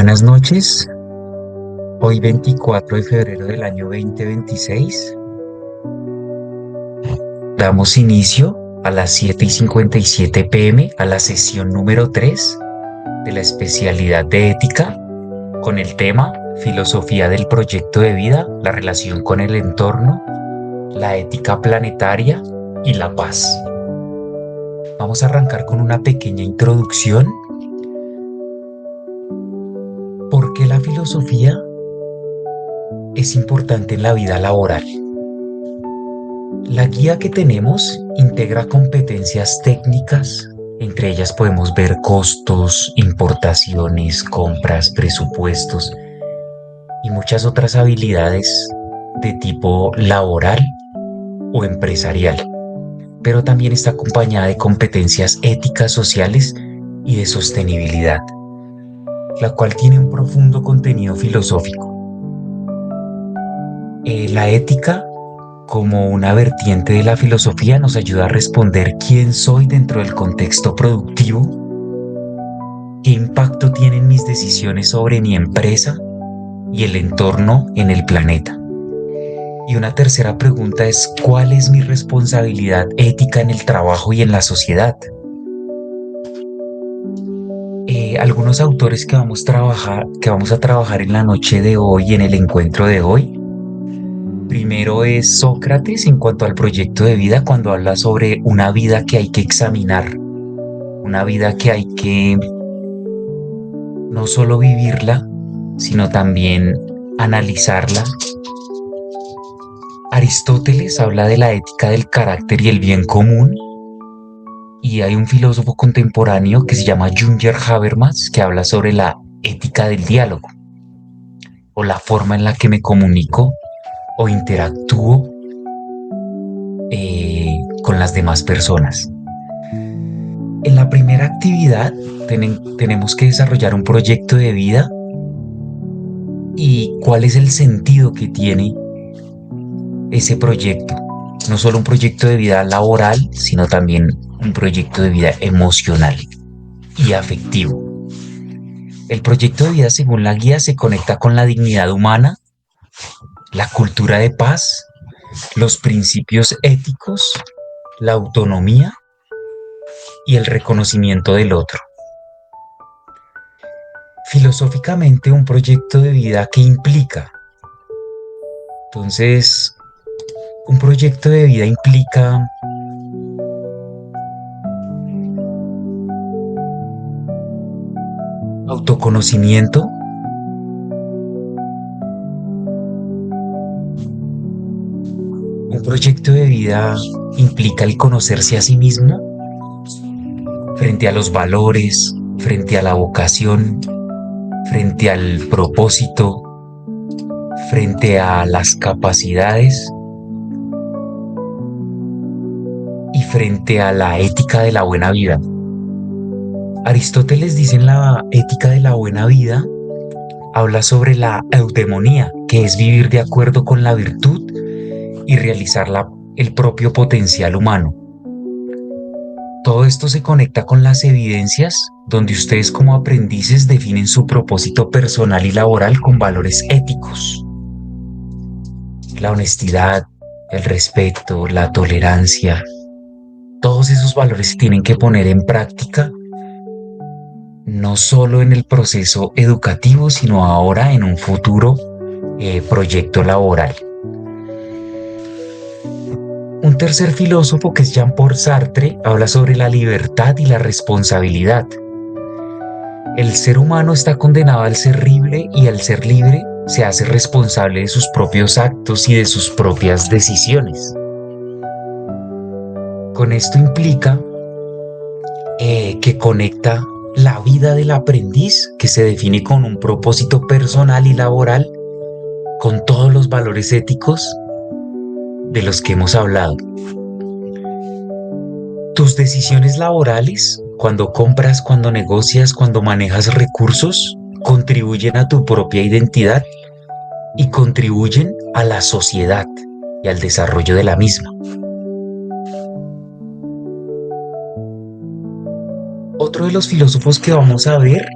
Buenas noches. Hoy 24 de febrero del año 2026 damos inicio a las 7:57 p.m. a la sesión número 3 de la especialidad de ética con el tema Filosofía del proyecto de vida, la relación con el entorno, la ética planetaria y la paz. Vamos a arrancar con una pequeña introducción. ¿Por qué la filosofía es importante en la vida laboral? La guía que tenemos integra competencias técnicas, entre ellas podemos ver costos, importaciones, compras, presupuestos y muchas otras habilidades de tipo laboral o empresarial, pero también está acompañada de competencias éticas, sociales y de sostenibilidad, la cual tiene un profundo contenido filosófico. La ética, como una vertiente de la filosofía, nos ayuda a responder quién soy dentro del contexto productivo, qué impacto tienen mis decisiones sobre mi empresa y el entorno en el planeta. Y una tercera pregunta es, ¿cuál es mi responsabilidad ética en el trabajo y en la sociedad? Algunos autores que vamos a trabajar en la noche de hoy, en el encuentro de hoy. Primero es Sócrates en cuanto al proyecto de vida, cuando habla sobre una vida que hay que examinar, una vida que hay que no solo vivirla, sino también analizarla. Aristóteles habla de la ética del carácter y el bien común, y hay un filósofo contemporáneo que se llama Jürgen Habermas que habla sobre la ética del diálogo, o la forma en la que me comunico o interactúo con las demás personas. En la primera actividad tenemos que desarrollar un proyecto de vida y cuál es el sentido que tiene ese proyecto. No solo un proyecto de vida laboral, sino también un proyecto de vida emocional y afectivo. El proyecto de vida, según la guía, se conecta con la dignidad humana, la cultura de paz, los principios éticos, la autonomía y el reconocimiento del otro. Filosóficamente, un proyecto de vida, ¿qué implica? Entonces, un proyecto de vida implica autoconocimiento, un proyecto de vida implica el conocerse a sí mismo frente a los valores, frente a la vocación, frente al propósito, frente a las capacidades y frente a la ética de la buena vida. Aristóteles dice en la ética de la buena vida, habla sobre la eudemonía, que es vivir de acuerdo con la virtud y realizar el propio potencial humano. Todo esto se conecta con las evidencias, donde ustedes como aprendices definen su propósito personal y laboral con valores éticos. La honestidad, el respeto, la tolerancia, todos esos valores se tienen que poner en práctica, no solo en el proceso educativo, sino ahora en un futuro proyecto laboral. Un tercer filósofo, que es Jean-Paul Sartre, habla sobre la libertad y la responsabilidad. El ser humano está condenado al ser libre, y al ser libre se hace responsable de sus propios actos y de sus propias decisiones. Con esto implica que conecta la vida del aprendiz, que se define con un propósito personal y laboral, con todos los valores éticos de los que hemos hablado. Tus decisiones laborales, cuando compras, cuando negocias, cuando manejas recursos, contribuyen a tu propia identidad y contribuyen a la sociedad y al desarrollo de la misma. Otro de los filósofos que vamos a ver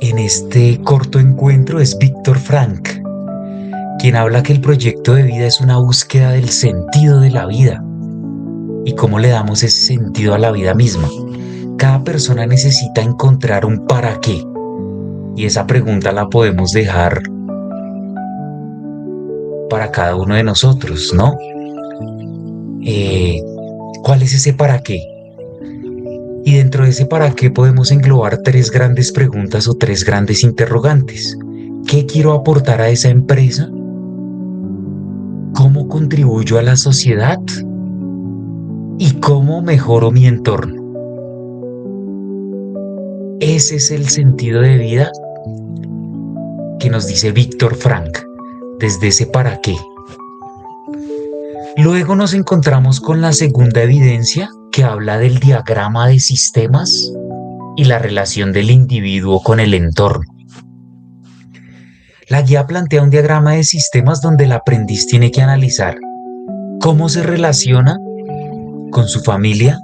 en este corto encuentro es Víctor Frank, quien habla que el proyecto de vida es una búsqueda del sentido de la vida y cómo le damos ese sentido a la vida misma. Cada persona necesita encontrar un para qué y esa pregunta la podemos dejar para cada uno de nosotros, ¿no? ¿Cuál es ese para qué? Y dentro de ese para qué podemos englobar tres grandes preguntas o tres grandes interrogantes. ¿Qué quiero aportar a esa empresa? ¿Cómo contribuyo a la sociedad? ¿Y cómo mejoro mi entorno? Ese es el sentido de vida que nos dice Víctor Frank, desde ese para qué. Luego nos encontramos con la segunda evidencia, que habla del diagrama de sistemas y la relación del individuo con el entorno. La guía plantea un diagrama de sistemas donde el aprendiz tiene que analizar cómo se relaciona con su familia,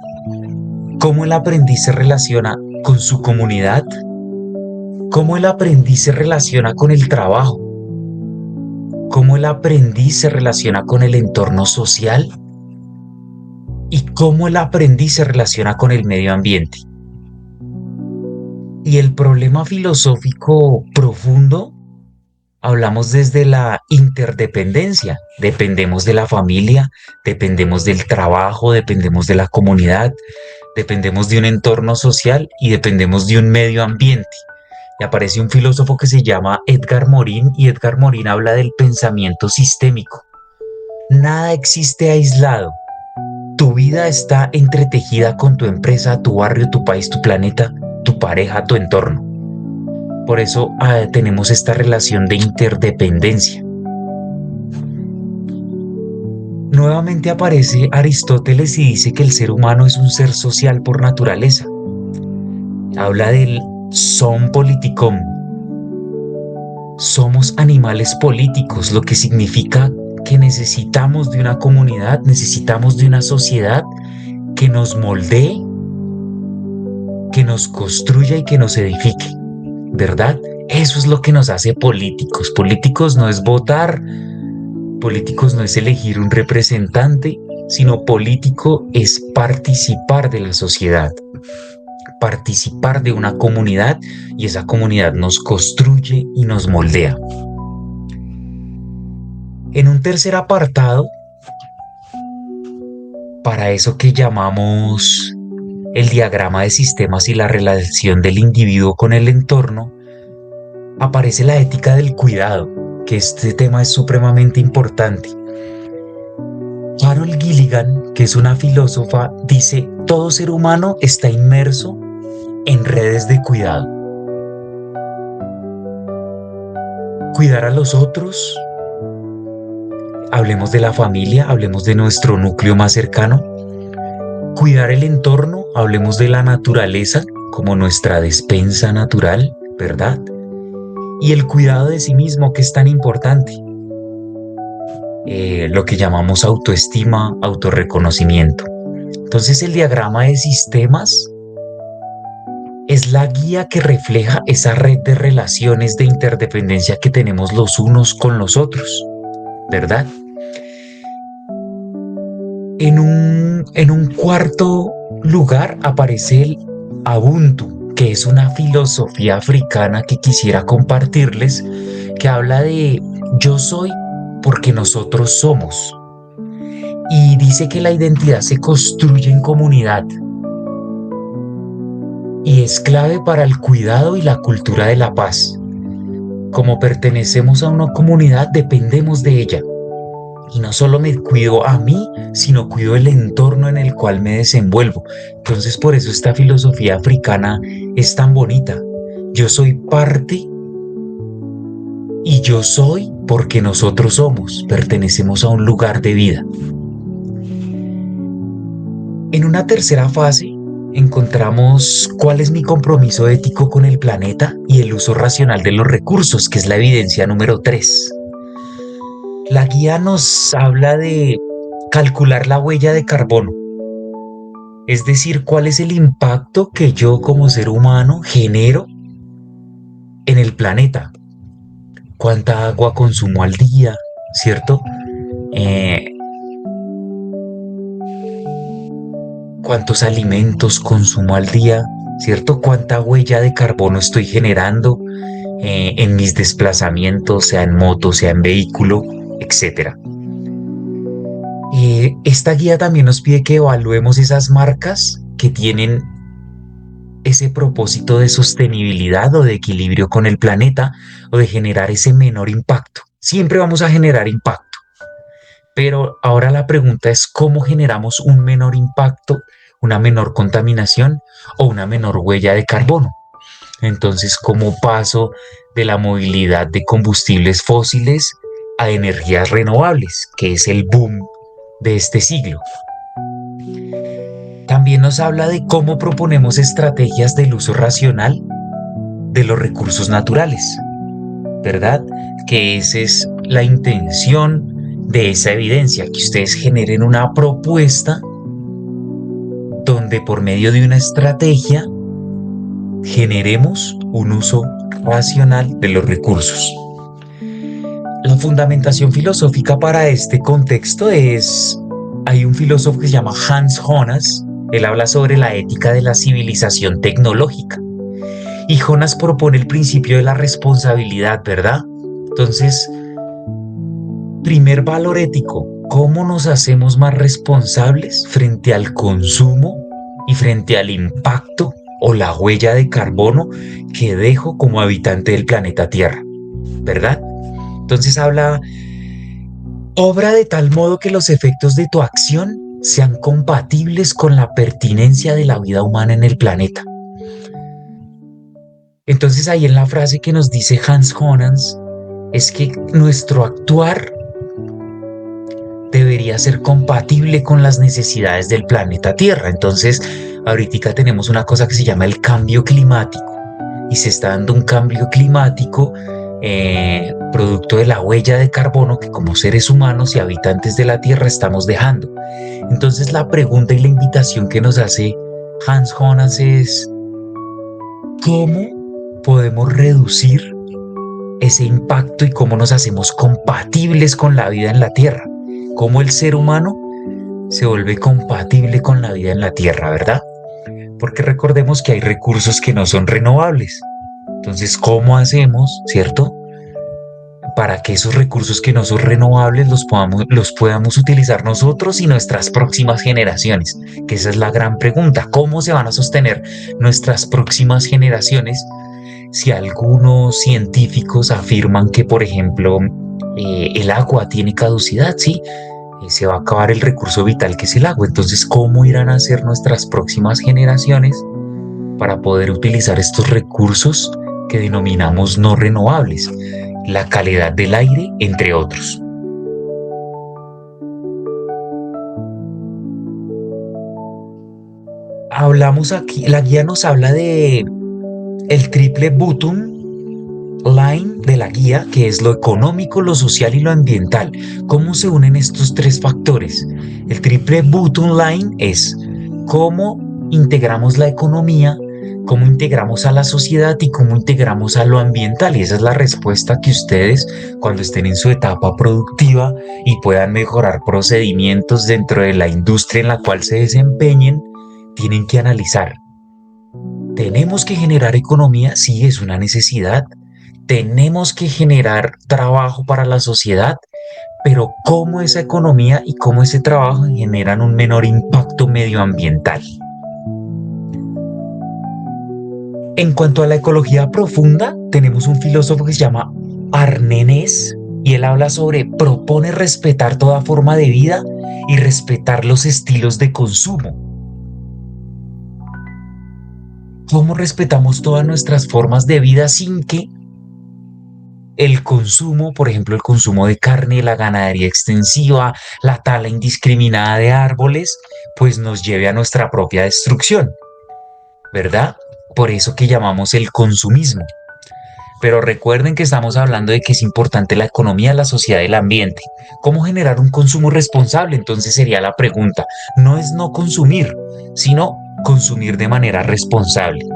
cómo el aprendiz se relaciona con su comunidad, cómo el aprendiz se relaciona con el trabajo, cómo el aprendiz se relaciona con el entorno social y cómo el aprendiz se relaciona con el medio ambiente. Y el problema filosófico profundo, hablamos desde la interdependencia. Dependemos de la familia, dependemos del trabajo, dependemos de la comunidad, dependemos de un entorno social y dependemos de un medio ambiente. Y aparece un filósofo que se llama Edgar Morin, y Edgar Morin habla del pensamiento sistémico. Nada existe aislado. Tu vida está entretejida con tu empresa, tu barrio, tu país, tu planeta, tu pareja, tu entorno. Por eso tenemos esta relación de interdependencia. Nuevamente aparece Aristóteles y dice que el ser humano es un ser social por naturaleza. Habla del son politicum. Somos animales políticos, lo que significa que necesitamos de una comunidad, necesitamos de una sociedad que nos moldee, que nos construya y que nos edifique, ¿verdad? Eso es lo que nos hace políticos. Políticos no es votar, políticos no es elegir un representante, sino político es participar de la sociedad, participar de una comunidad, y esa comunidad nos construye y nos moldea. En un tercer apartado, para eso que llamamos el diagrama de sistemas y la relación del individuo con el entorno, aparece la ética del cuidado, que este tema es supremamente importante. Carol Gilligan, que es una filósofa, dice: todo ser humano está inmerso en redes de cuidado. Cuidar a los otros, hablemos de la familia, hablemos de nuestro núcleo más cercano. Cuidar el entorno, hablemos de la naturaleza como nuestra despensa natural, ¿verdad? Y el cuidado de sí mismo, que es tan importante. Lo que llamamos autoestima, autorreconocimiento. Entonces el diagrama de sistemas es la guía que refleja esa red de relaciones de interdependencia que tenemos los unos con los otros, ¿verdad? En un cuarto lugar aparece el Ubuntu, que es una filosofía africana que quisiera compartirles, que habla de yo soy porque nosotros somos. Y dice que la identidad se construye en comunidad y es clave para el cuidado y la cultura de la paz. Como pertenecemos a una comunidad, dependemos de ella. Y no solo me cuido a mí, sino cuido el entorno en el cual me desenvuelvo. Entonces, por eso esta filosofía africana es tan bonita. Yo soy parte y yo soy porque nosotros somos, pertenecemos a un lugar de vida. En una tercera fase encontramos cuál es mi compromiso ético con el planeta y el uso racional de los recursos, que es la evidencia número 3. La guía nos habla de calcular la huella de carbono, es decir, cuál es el impacto que yo como ser humano genero en el planeta. ¿Cuánta agua consumo al día? ¿Cierto? Eh, ¿Cuántos alimentos consumo al día? ¿Cierto? ¿Cuánta huella de carbono estoy generando en mis desplazamientos, sea en moto, sea en vehículo, etcétera? Esta guía también nos pide que evaluemos esas marcas que tienen ese propósito de sostenibilidad o de equilibrio con el planeta o de generar ese menor impacto. Siempre vamos a generar impacto, pero ahora la pregunta es cómo generamos un menor impacto, una menor contaminación o una menor huella de carbono. Entonces, ¿cómo paso de la movilidad de combustibles fósiles a energías renovables, que es el boom de este siglo? También nos habla de cómo proponemos estrategias del uso racional de los recursos naturales, ¿verdad? Que esa es la intención de esa evidencia, que ustedes generen una propuesta donde por medio de una estrategia generemos un uso racional de los recursos. La fundamentación filosófica para este contexto es, hay un filósofo que se llama Hans Jonas. Él habla sobre la ética de la civilización tecnológica. Y Jonas propone el principio de la responsabilidad, ¿verdad? Entonces, primer valor ético, ¿cómo nos hacemos más responsables frente al consumo y frente al impacto o la huella de carbono que dejo como habitante del planeta Tierra? ¿Verdad? Entonces obra de tal modo que los efectos de tu acción sean compatibles con la pertinencia de la vida humana en el planeta. Entonces ahí en la frase que nos dice Hans Jonas es que nuestro actuar debería ser compatible con las necesidades del planeta Tierra. Entonces ahorita tenemos una cosa que se llama el cambio climático y se está dando un cambio climático producto de la huella de carbono que como seres humanos y habitantes de la Tierra estamos dejando. Entonces la pregunta y la invitación que nos hace Hans Jonas es ¿cómo podemos reducir ese impacto y cómo nos hacemos compatibles con la vida en la Tierra? ¿Cómo el ser humano se vuelve compatible con la vida en la Tierra, verdad? Porque recordemos que hay recursos que no son renovables. Entonces, ¿cómo hacemos, cierto? Para que esos recursos que no son renovables los podamos utilizar nosotros y nuestras próximas generaciones. Que esa es la gran pregunta. ¿Cómo se van a sostener nuestras próximas generaciones si algunos científicos afirman que, por ejemplo, el agua tiene caducidad, ¿sí? Se va a acabar el recurso vital que es el agua. Entonces, ¿cómo irán a ser nuestras próximas generaciones para poder utilizar estos recursos que denominamos no renovables? La calidad del aire, entre otros. Hablamos aquí, la guía nos habla de el triple bottom line de la guía, que es lo económico, lo social y lo ambiental. ¿Cómo se unen estos tres factores? El triple bottom line es cómo integramos la economía, cómo integramos a la sociedad y cómo integramos a lo ambiental. Y esa es la respuesta que ustedes, cuando estén en su etapa productiva y puedan mejorar procedimientos dentro de la industria en la cual se desempeñen, tienen que analizar. ¿Tenemos que generar economía? Sí, es una necesidad. Tenemos que generar trabajo para la sociedad, pero cómo esa economía y cómo ese trabajo generan un menor impacto medioambiental. En cuanto a la ecología profunda, tenemos un filósofo que se llama Arnenés y él habla sobre propone respetar toda forma de vida y respetar los estilos de consumo. ¿Cómo respetamos todas nuestras formas de vida sin que el consumo, por ejemplo, el consumo de carne, la ganadería extensiva, la tala indiscriminada de árboles, pues nos lleve a nuestra propia destrucción, ¿verdad? Por eso que llamamos el consumismo. Pero recuerden que estamos hablando de que es importante la economía, la sociedad y el ambiente. ¿Cómo generar un consumo responsable? Entonces sería la pregunta. No es no consumir, sino consumir de manera responsable.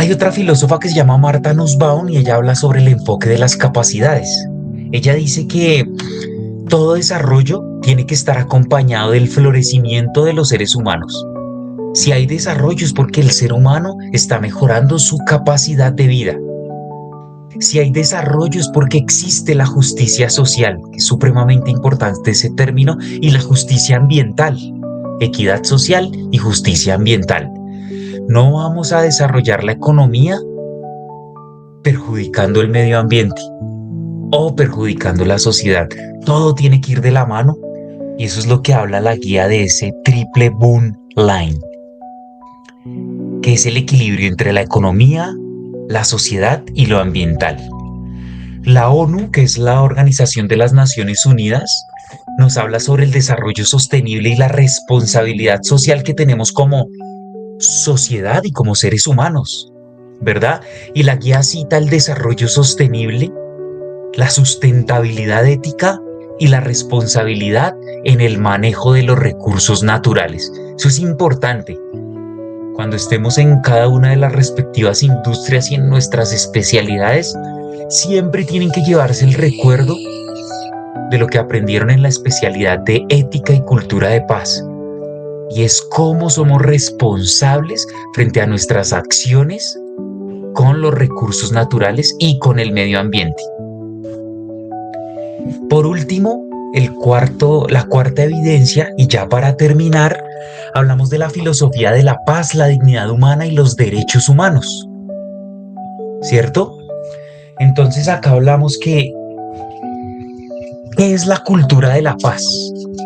Hay otra filósofa que se llama Martha Nussbaum y ella habla sobre el enfoque de las capacidades. Ella dice que todo desarrollo tiene que estar acompañado del florecimiento de los seres humanos. Si hay desarrollo es porque el ser humano está mejorando su capacidad de vida. Si hay desarrollo es porque existe la justicia social, que es supremamente importante ese término, y la justicia ambiental, equidad social y justicia ambiental. No vamos a desarrollar la economía perjudicando el medio ambiente o perjudicando la sociedad. Todo tiene que ir de la mano y eso es lo que habla la guía de ese triple boom line, que es el equilibrio entre la economía, la sociedad y lo ambiental. La ONU, que es la Organización de las Naciones Unidas, nos habla sobre el desarrollo sostenible y la responsabilidad social que tenemos como sociedad y como seres humanos, ¿verdad? Y la guía cita el desarrollo sostenible, la sustentabilidad ética y la responsabilidad en el manejo de los recursos naturales. Eso es importante. Cuando estemos en cada una de las respectivas industrias y en nuestras especialidades, siempre tienen que llevarse el recuerdo de lo que aprendieron en la especialidad de ética y cultura de paz. Y es cómo somos responsables frente a nuestras acciones con los recursos naturales y con el medio ambiente. Por último, la cuarta evidencia, y ya para terminar, hablamos de la filosofía de la paz, la dignidad humana y los derechos humanos. ¿Cierto? Entonces acá hablamos ¿qué es la cultura de la paz?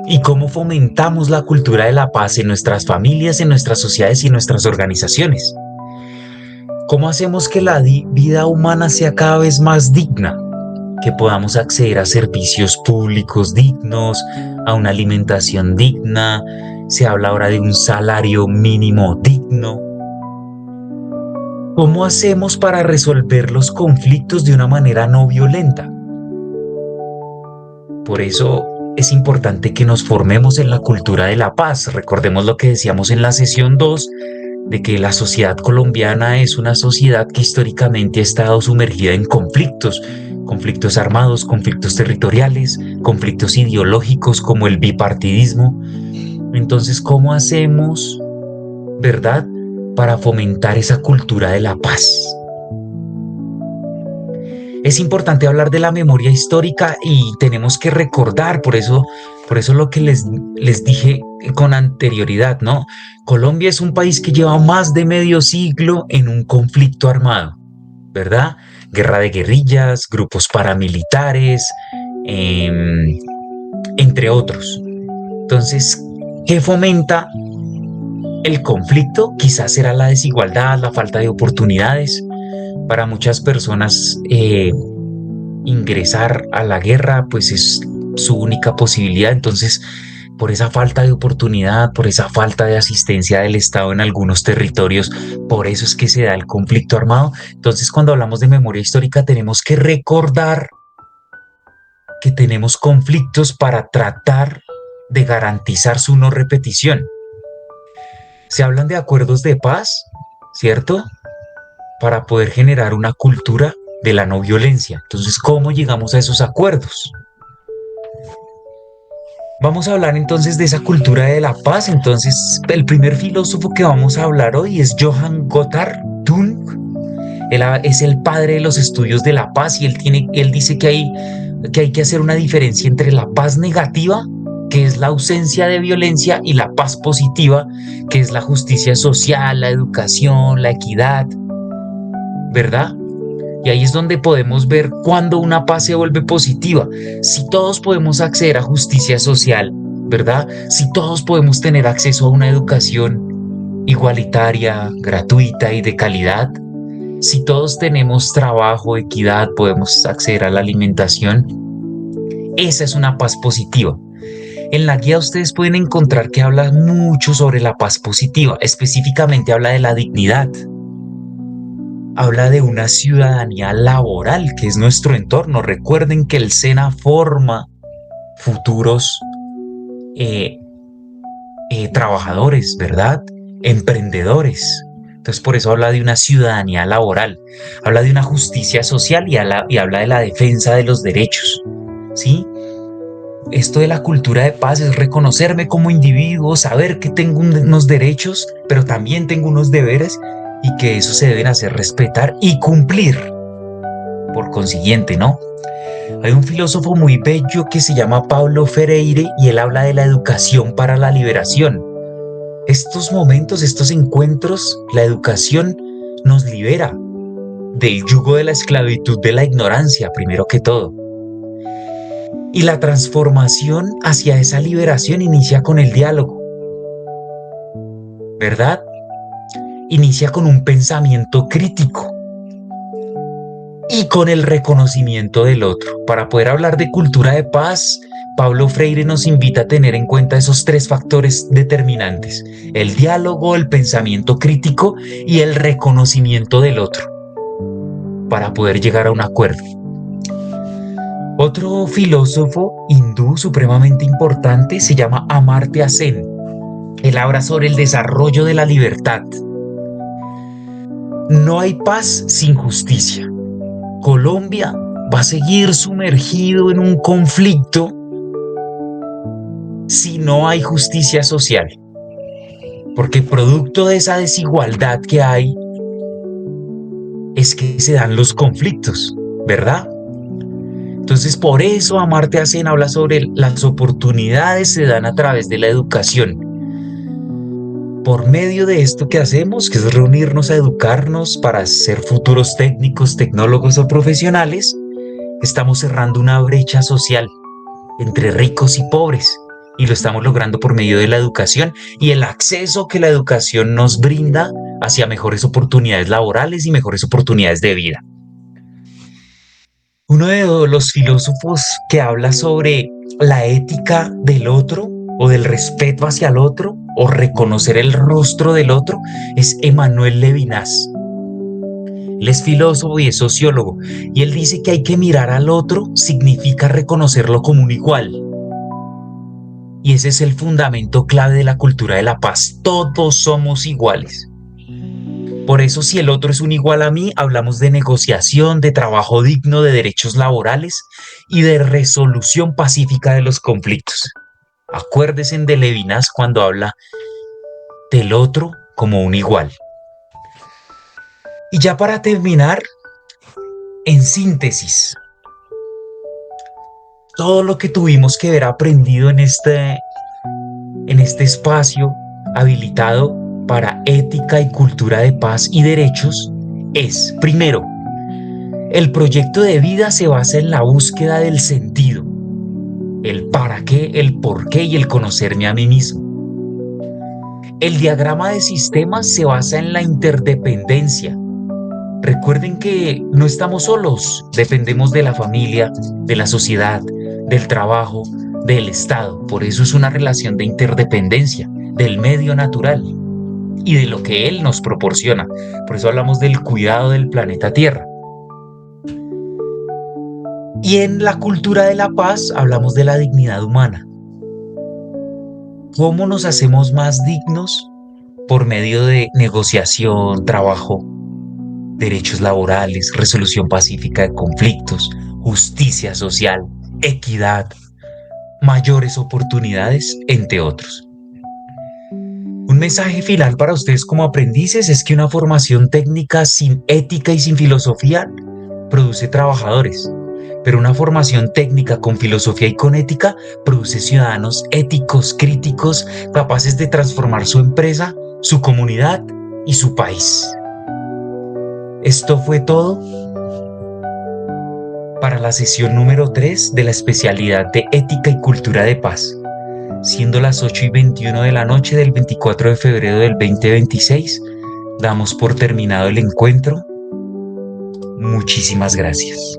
Y cómo fomentamos la cultura de la paz en nuestras familias, en nuestras sociedades y en nuestras organizaciones. ¿Cómo hacemos que la vida humana sea cada vez más digna? Que podamos acceder a servicios públicos dignos, a una alimentación digna. Se habla ahora de un salario mínimo digno. ¿Cómo hacemos para resolver los conflictos de una manera no violenta? Por eso es importante que nos formemos en la cultura de la paz. Recordemos lo que decíamos en la sesión 2, de que la sociedad colombiana es una sociedad que históricamente ha estado sumergida en conflictos armados, conflictos territoriales, conflictos ideológicos como el bipartidismo. Entonces, ¿cómo hacemos, verdad, para fomentar esa cultura de la paz? Es importante hablar de la memoria histórica y tenemos que recordar, por eso lo que les dije con anterioridad, ¿no? Colombia es un país que lleva más de medio siglo en un conflicto armado, ¿verdad? Guerra de guerrillas, grupos paramilitares, entre otros. Entonces, ¿qué fomenta el conflicto? Quizás será la desigualdad, la falta de oportunidades. Para muchas personas ingresar a la guerra pues es su única posibilidad. Entonces, por esa falta de oportunidad, por esa falta de asistencia del Estado en algunos territorios, por eso es que se da el conflicto armado. Entonces, cuando hablamos de memoria histórica, tenemos que recordar que tenemos conflictos para tratar de garantizar su no repetición. Se hablan de acuerdos de paz, ¿cierto? Para poder generar una cultura de la no violencia. Entonces, ¿cómo llegamos a esos acuerdos? Vamos a hablar entonces de esa cultura de la paz. Entonces, el primer filósofo que vamos a hablar hoy es Johann Gotthard Tung. Él es el padre de los estudios de la paz y él dice que hay que hacer una diferencia entre la paz negativa, que es la ausencia de violencia, y la paz positiva, que es la justicia social, la educación, la equidad, ¿verdad? Y ahí es donde podemos ver cuándo una paz se vuelve positiva. Si todos podemos acceder a justicia social, ¿verdad? Si todos podemos tener acceso a una educación igualitaria, gratuita y de calidad. Si todos tenemos trabajo, equidad, podemos acceder a la alimentación. Esa es una paz positiva. En la guía ustedes pueden encontrar que habla mucho sobre la paz positiva. Específicamente habla de la dignidad. Habla de una ciudadanía laboral, que es nuestro entorno. Recuerden que el SENA forma futuros trabajadores, ¿verdad? Emprendedores. Entonces por eso habla de una ciudadanía laboral, habla de una justicia social y habla de la defensa de los derechos, ¿sí? Esto de la cultura de paz es reconocerme como individuo, saber que tengo unos derechos, pero también tengo unos deberes y que eso se deben hacer respetar y cumplir. Por consiguiente, ¿no? Hay un filósofo muy bello que se llama Paulo Freire y él habla de la educación para la liberación. Estos momentos, estos encuentros, la educación nos libera del yugo de la esclavitud, de la ignorancia, primero que todo. Y la transformación hacia esa liberación inicia con el diálogo, ¿verdad? Inicia con un pensamiento crítico y con el reconocimiento del otro. Para poder hablar de cultura de paz, Paulo Freire nos invita a tener en cuenta esos tres factores determinantes: el diálogo, el pensamiento crítico y el reconocimiento del otro, para poder llegar a un acuerdo. Otro filósofo hindú supremamente importante se llama Amartya Sen. Él habla sobre el desarrollo de la libertad. No hay paz sin justicia. Colombia va a seguir sumergido en un conflicto si no hay justicia social, porque producto de esa desigualdad que hay es que se dan los conflictos, ¿verdad? Entonces, por eso Amartya Sen habla sobre las oportunidades se dan a través de la educación. Por medio de esto que hacemos, que es reunirnos a educarnos para ser futuros técnicos, tecnólogos o profesionales, estamos cerrando una brecha social entre ricos y pobres, y lo estamos logrando por medio de la educación y el acceso que la educación nos brinda hacia mejores oportunidades laborales y mejores oportunidades de vida. Uno de los filósofos que habla sobre la ética del otro o del respeto hacia el otro o reconocer el rostro del otro es Emmanuel Levinas. Él es filósofo y es sociólogo, y él dice que hay que mirar al otro significa reconocerlo como un igual. Y ese es el fundamento clave de la cultura de la paz. Todos somos iguales. Por eso, si el otro es un igual a mí, hablamos de negociación, de trabajo digno, de derechos laborales y de resolución pacífica de los conflictos. Acuérdense de Levinas cuando habla del otro como un igual. Y ya para terminar, en síntesis, todo lo que tuvimos que ver aprendido en este espacio habilitado para ética y cultura de paz y derechos es, primero, el proyecto de vida se basa en la búsqueda del sentido, el para qué, el por qué y el conocerme a mí mismo. El diagrama de sistemas se basa en la interdependencia. Recuerden que no estamos solos, dependemos de la familia, de la sociedad, del trabajo, del Estado. Por eso es una relación de interdependencia, del medio natural y de lo que él nos proporciona. Por eso hablamos del cuidado del planeta Tierra. Y en la cultura de la paz hablamos de la dignidad humana. ¿Cómo nos hacemos más dignos? Por medio de negociación, trabajo, derechos laborales, resolución pacífica de conflictos, justicia social, equidad, mayores oportunidades, entre otros. Un mensaje final para ustedes como aprendices es que una formación técnica sin ética y sin filosofía produce trabajadores, pero una formación técnica con filosofía y con ética produce ciudadanos éticos, críticos, capaces de transformar su empresa, su comunidad y su país. Esto fue todo para la sesión número 3 de la especialidad de Ética y Cultura de Paz, siendo las 8:21 de la noche del 24 de febrero del 2026, damos por terminado el encuentro. Muchísimas gracias.